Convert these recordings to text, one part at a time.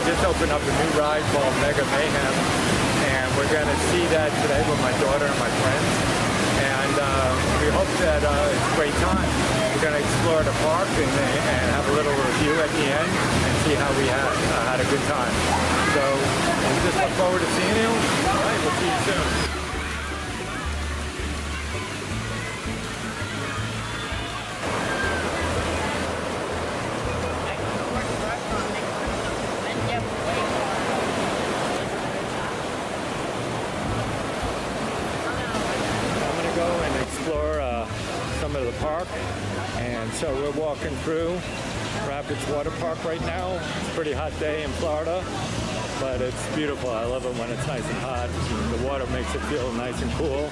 just opened up a new ride called Mega Mayhem, and we're going to see that today with my daughter and my friends. And we hope that it's a great time. We're going to explore the park and have a little review at the end and see how we had a good time. So we just look forward to seeing you. All right, we'll see you soon. Explore some of the park, and so we're walking through Rapids Waterpark right now. It's a pretty hot day in Florida, but it's beautiful. I love it when it's nice and hot. The water makes it feel nice and cool.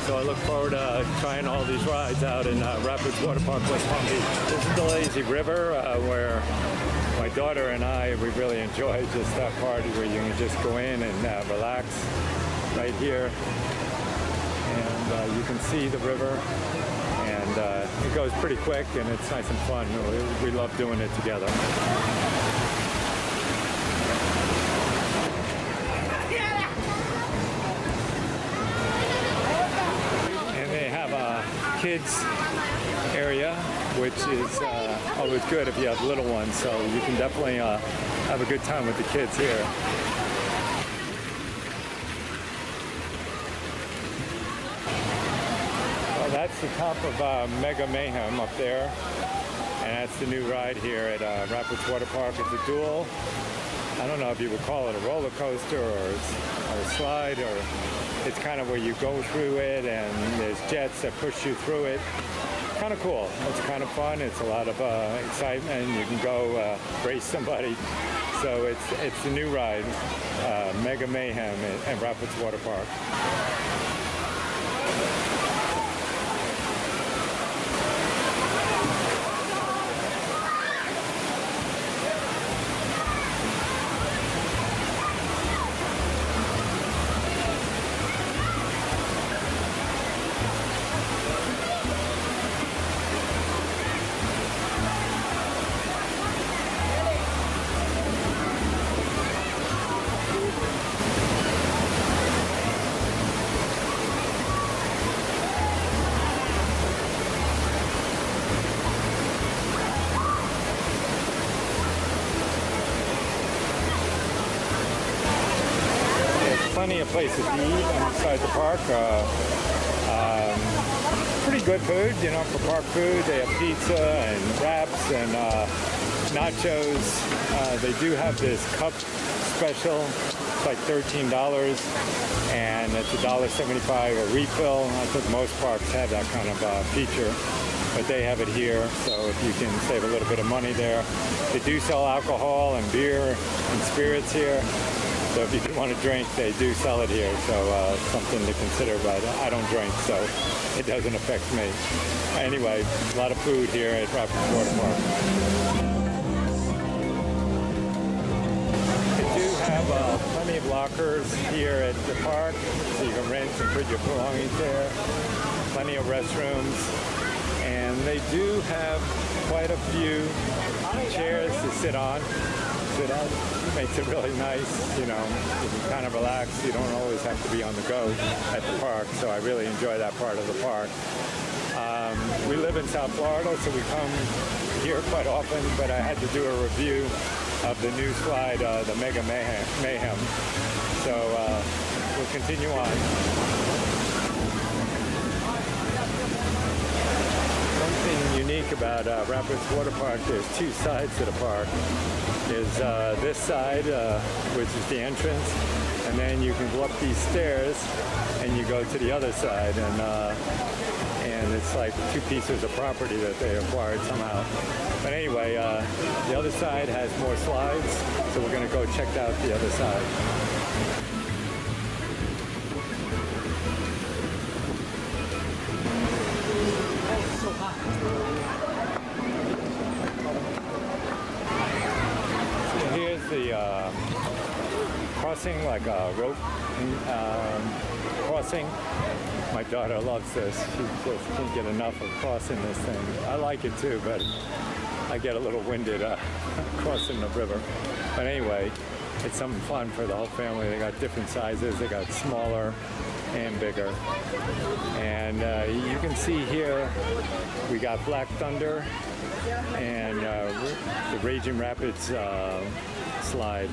So I look forward to trying all these rides out in Rapids Waterpark, West Palm Beach. This is the lazy river where my daughter and I, we really enjoy just that part where you can just go in and relax right here. And you can see the river, and it goes pretty quick, and it's nice and fun. We love doing it together. And they have a kids area, which is always good if you have little ones, so you can definitely have a good time with the kids here. That's the top of Mega Mayhem up there, and that's the new ride here at Rapids Waterpark. It's a dual, I don't know if you would call it a roller coaster or a slide, or it's kind of where you go through it and there's jets that push you through it. Kind of cool. It's kind of fun. It's a lot of excitement. You can go race somebody. So it's the new ride, Mega Mayhem at Rapids Waterpark. Plenty of places to eat inside the park. Pretty good food, you know, for park food. They have pizza and wraps and nachos. They do have this cup special. It's like $13, and it's $1.75 a refill. I think most parks have that kind of feature, but they have it here, so if you can save a little bit of money there. They do sell alcohol and beer and spirits here. So if you want to drink, they do sell it here, so something to consider, but I don't drink, so it doesn't affect me. Anyway, a lot of food here at Rapids Waterpark. They do have plenty of lockers here at the park, so you can rent and put your belongings there. Plenty of restrooms, and they do have quite a few chairs to sit on. It makes it really nice, you know, you can kind of relax. You don't always have to be on the go at the park, so I really enjoy that part of the park. We live in South Florida, so we come here quite often, but I had to do a review of the new slide, the Mega Mayhem. So we'll continue on. Something unique about Rapids Waterpark, there's two sides to the park. Is this side, which is the entrance, and then you can go up these stairs and you go to the other side, and it's like two pieces of property that they acquired somehow. But anyway, the other side has more slides, so we're going to go check out the other side. The crossing, like a rope crossing. My daughter loves this. She just can't get enough of crossing this thing. I like it too, but I get a little winded crossing the river. But anyway, it's something fun for the whole family. They got different sizes. They got smaller and bigger. And you can see here, we got Black Thunder and the Raging Rapids slide.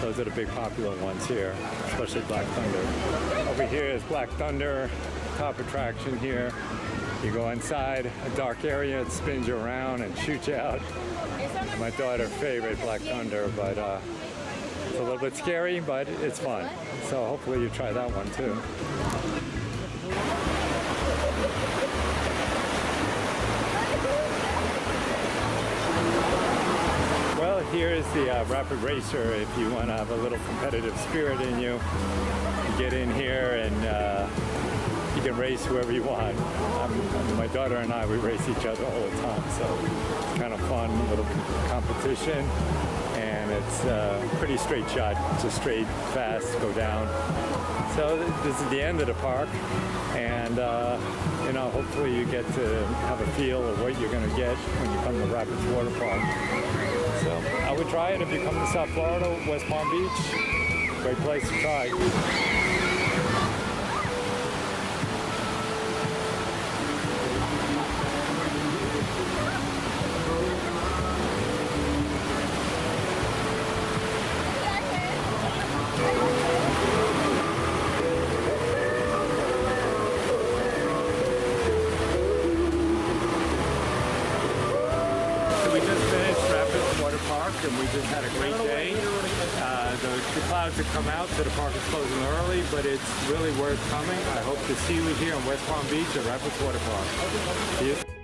Those are the big popular ones here, especially Black Thunder. Over here is Black Thunder, top attraction here. You go inside a dark area, it spins you around and shoots you out. My daughter's favorite, Black Thunder, but it's a little bit scary, but it's fun. So hopefully you try that one too. Well, here's the Rapid Racer. If you want to have a little competitive spirit in you, you get in here and you can race whoever you want. My daughter and I, we race each other all the time, so it's kind of fun, little competition. And it's a pretty straight shot, just straight, fast, go down. So this is the end of the park, and you know, hopefully you get to have a feel of what you're going to get when you come to Rapids Waterpark. So I would try it if you come to South Florida, West Palm Beach. Great place to try. We just finished Rapids Waterpark and we just had a great day. The clouds have come out, so the park is closing early, but it's really worth coming. I hope to see you here in West Palm Beach at Rapids Waterpark. See you.